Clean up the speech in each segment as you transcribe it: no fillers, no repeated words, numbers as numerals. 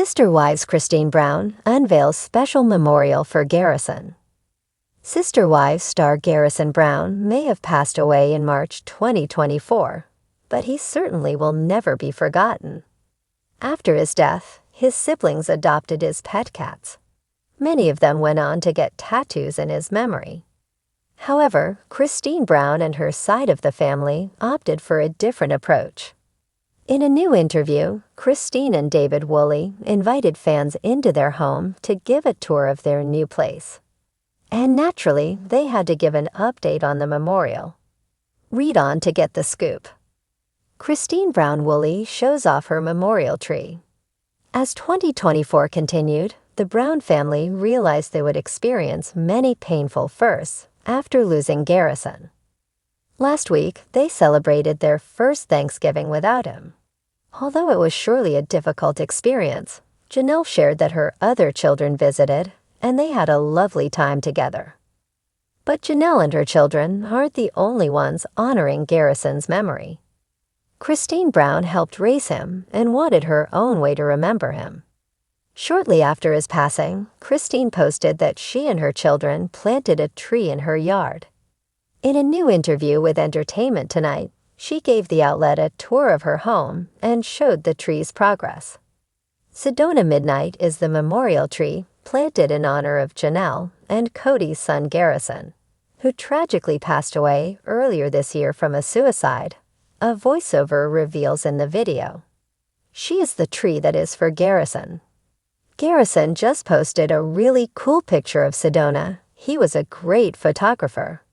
Sister Wives Christine Brown unveils special memorial for Garrison. Sister Wives star Garrison Brown may have passed away in March 2024, but he certainly will never be forgotten. After his death, his siblings adopted his pet cats. Many of them went on to get tattoos in his memory. However, Christine Brown and her side of the family opted for a different approach. In a new interview, Christine and David Woolley invited fans into their home to give a tour of their new place. And naturally, they had to give an update on the memorial. Read on to get the scoop. Christine Brown Woolley shows off her memorial tree. As 2024 continued, the Brown family realized they would experience many painful firsts after losing Garrison. Last week, they celebrated their first Thanksgiving without him. Although it was surely a difficult experience, Janelle shared that her other children visited, and they had a lovely time together. But Janelle and her children aren't the only ones honoring Garrison's memory. Christine Brown helped raise him and wanted her own way to remember him. Shortly after his passing, Christine posted that she and her children planted a tree in her yard. In a new interview with Entertainment Tonight, she gave the outlet a tour of her home and showed the tree's progress. Sedona Midnight is the memorial tree planted in honor of Janelle and Cody's son Garrison, who tragically passed away earlier this year from a suicide, a voiceover reveals in the video. She is the tree that is for Garrison. Garrison just posted a really cool picture of Sedona. He was a great photographer.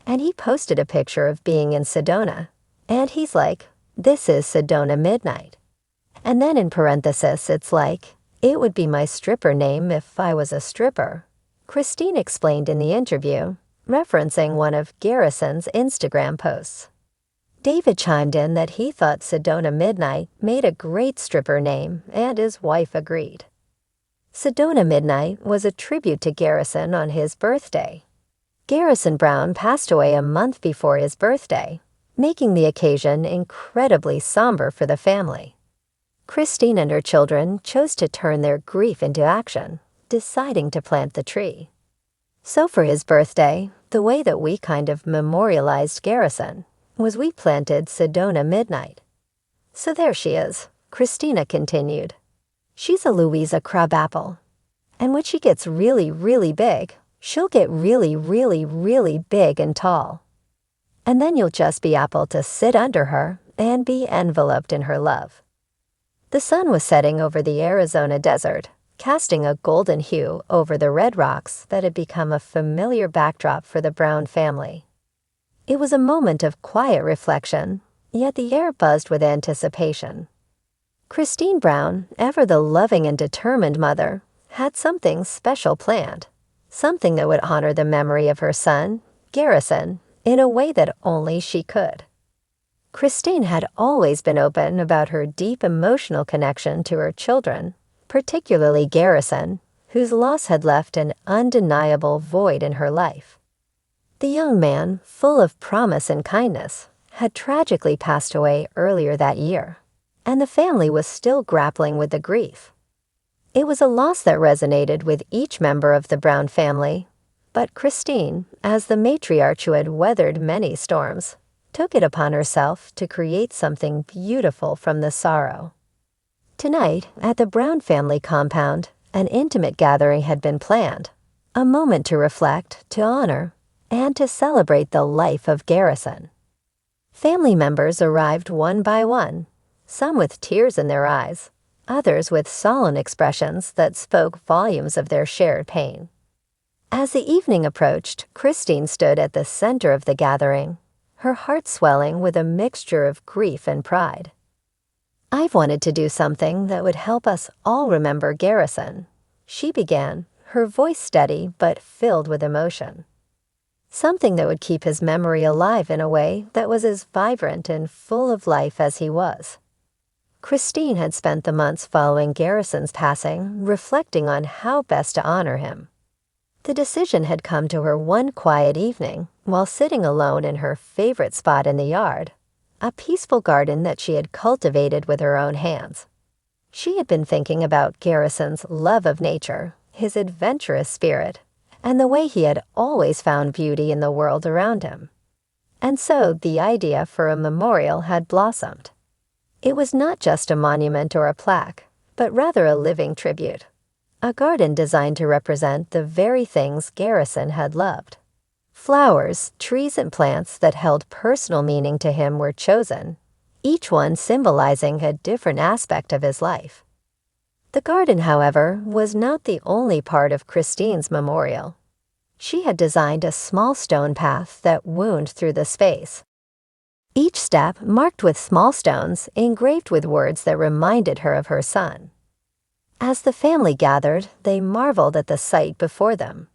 And he posted a picture of being in Sedona. And he's like, "This is Sedona Midnight." And then in parenthesis, it's like, "It would be my stripper name if I was a stripper," Christine explained in the interview, referencing one of Garrison's Instagram posts. David chimed in that he thought Sedona Midnight made a great stripper name, and his wife agreed. Sedona Midnight was a tribute to Garrison on his birthday. Garrison Brown passed away a month before his birthday, making the occasion incredibly somber for the family. Christine and her children chose to turn their grief into action, deciding to plant the tree. So for his birthday, the way that we kind of memorialized Garrison was we planted Sedona Midnight. So there she is, Christina continued. She's a Louisa crabapple. And when she gets really, really big, she'll get really, really, really big and tall. And then you'll just be able to sit under her and be enveloped in her love. The sun was setting over the Arizona desert, casting a golden hue over the red rocks that had become a familiar backdrop for the Brown family. It was a moment of quiet reflection, yet the air buzzed with anticipation. Christine Brown, ever the loving and determined mother, had something special planned. Something that would honor the memory of her son, Garrison, in a way that only she could. Christine had always been open about her deep emotional connection to her children, particularly Garrison, whose loss had left an undeniable void in her life. The young man, full of promise and kindness, had tragically passed away earlier that year, and the family was still grappling with the grief. It was a loss that resonated with each member of the Brown family, but Christine, as the matriarch who had weathered many storms, took it upon herself to create something beautiful from the sorrow. Tonight, at the Brown family compound, an intimate gathering had been planned, a moment to reflect, to honor, and to celebrate the life of Garrison. Family members arrived one by one, some with tears in their eyes, others with solemn expressions that spoke volumes of their shared pain. As the evening approached, Christine stood at the center of the gathering, her heart swelling with a mixture of grief and pride. "I've wanted to do something that would help us all remember Garrison," she began, her voice steady but filled with emotion. Something that would keep his memory alive in a way that was as vibrant and full of life as he was. Christine had spent the months following Garrison's passing reflecting on how best to honor him. The decision had come to her one quiet evening while sitting alone in her favorite spot in the yard, a peaceful garden that she had cultivated with her own hands. She had been thinking about Garrison's love of nature, his adventurous spirit, and the way he had always found beauty in the world around him. And so the idea for a memorial had blossomed. It was not just a monument or a plaque, but rather a living tribute. A garden designed to represent the very things Garrison had loved. Flowers, trees, and plants that held personal meaning to him were chosen, each one symbolizing a different aspect of his life. The garden, however, was not the only part of Christine's memorial. She had designed a small stone path that wound through the space. Each step marked with small stones engraved with words that reminded her of her son. As the family gathered, they marveled at the sight before them.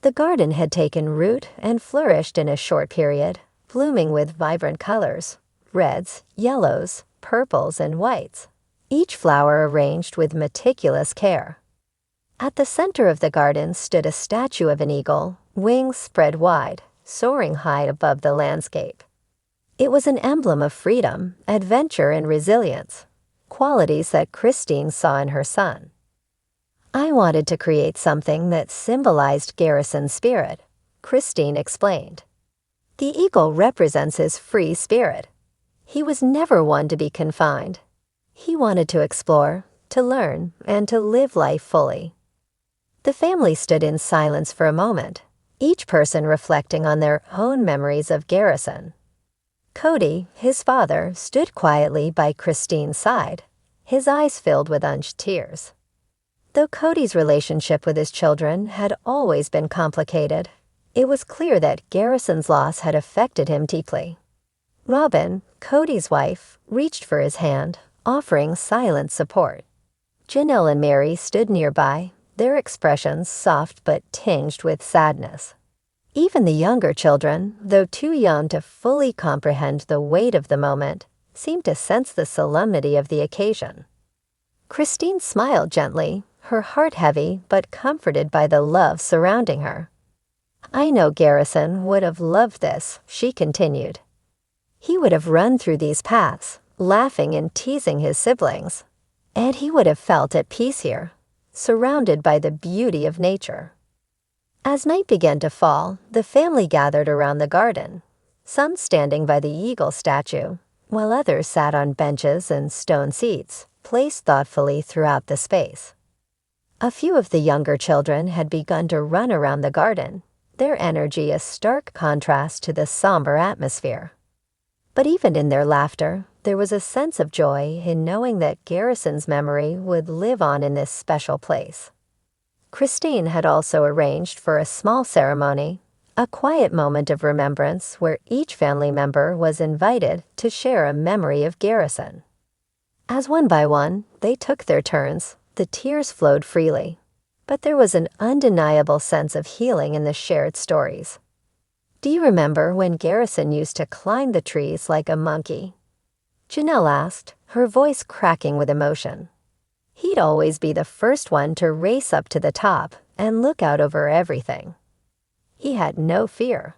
The garden had taken root and flourished in a short period, blooming with vibrant colors, reds, yellows, purples, and whites, each flower arranged with meticulous care. At the center of the garden stood a statue of an eagle, wings spread wide, soaring high above the landscape. It was an emblem of freedom, adventure, and resilience, qualities that Christine saw in her son. I wanted to create something that symbolized Garrison's spirit, Christine explained. The eagle represents his free spirit. He was never one to be confined. He wanted to explore, to learn, and to live life fully. The family stood in silence for a moment, each person reflecting on their own memories of Garrison. Cody, his father, stood quietly by Christine's side, his eyes filled with unshed tears. Though Cody's relationship with his children had always been complicated, it was clear that Garrison's loss had affected him deeply. Robin, Cody's wife, reached for his hand, offering silent support. Janelle and Mary stood nearby, their expressions soft but tinged with sadness. Even the younger children, though too young to fully comprehend the weight of the moment, seemed to sense the solemnity of the occasion. Christine smiled gently, her heart heavy but comforted by the love surrounding her. I know Garrison would have loved this, she continued. He would have run through these paths, laughing and teasing his siblings, and he would have felt at peace here, surrounded by the beauty of nature. As night began to fall, the family gathered around the garden, some standing by the eagle statue, while others sat on benches and stone seats, placed thoughtfully throughout the space. A few of the younger children had begun to run around the garden, their energy a stark contrast to the somber atmosphere. But even in their laughter, there was a sense of joy in knowing that Garrison's memory would live on in this special place. Christine had also arranged for a small ceremony, a quiet moment of remembrance where each family member was invited to share a memory of Garrison. As one by one, they took their turns, the tears flowed freely, but there was an undeniable sense of healing in the shared stories. Do you remember when Garrison used to climb the trees like a monkey? Janelle asked, her voice cracking with emotion. He'd always be the first one to race up to the top and look out over everything. He had no fear.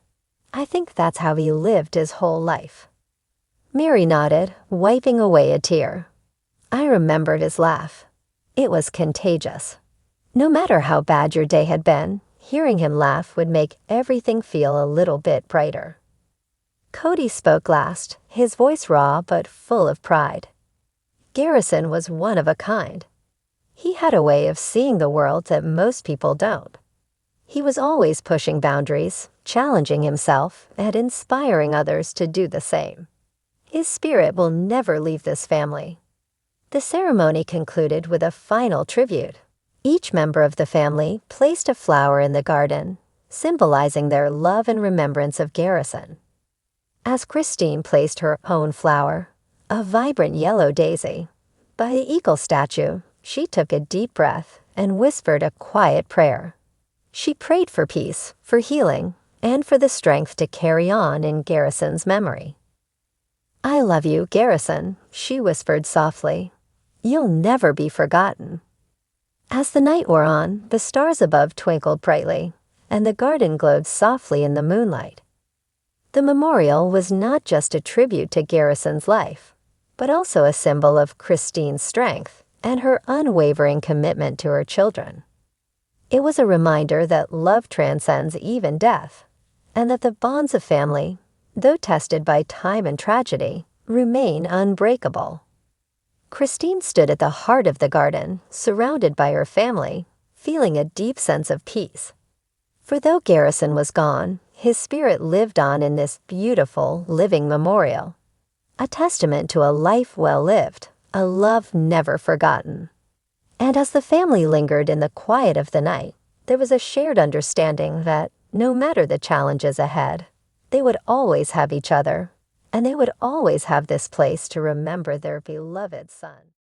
I think that's how he lived his whole life. Mary nodded, wiping away a tear. I remembered his laugh. It was contagious. No matter how bad your day had been, hearing him laugh would make everything feel a little bit brighter. Cody spoke last, his voice raw but full of pride. Garrison was one of a kind. He had a way of seeing the world that most people don't. He was always pushing boundaries, challenging himself, and inspiring others to do the same. His spirit will never leave this family. The ceremony concluded with a final tribute. Each member of the family placed a flower in the garden, symbolizing their love and remembrance of Garrison. As Christine placed her own flower, a vibrant yellow daisy, by the eagle statue, she took a deep breath and whispered a quiet prayer. She prayed for peace, for healing, and for the strength to carry on in Garrison's memory. I love you, Garrison, she whispered softly. You'll never be forgotten. As the night wore on, the stars above twinkled brightly, and the garden glowed softly in the moonlight. The memorial was not just a tribute to Garrison's life, but also a symbol of Christine's strength, and her unwavering commitment to her children. It was a reminder that love transcends even death, and that the bonds of family, though tested by time and tragedy, remain unbreakable. Christine stood at the heart of the garden, surrounded by her family, feeling a deep sense of peace. For though Garrison was gone, his spirit lived on in this beautiful, living memorial, a testament to a life well lived, a love never forgotten. And as the family lingered in the quiet of the night, there was a shared understanding that, no matter the challenges ahead, they would always have each other, and they would always have this place to remember their beloved son.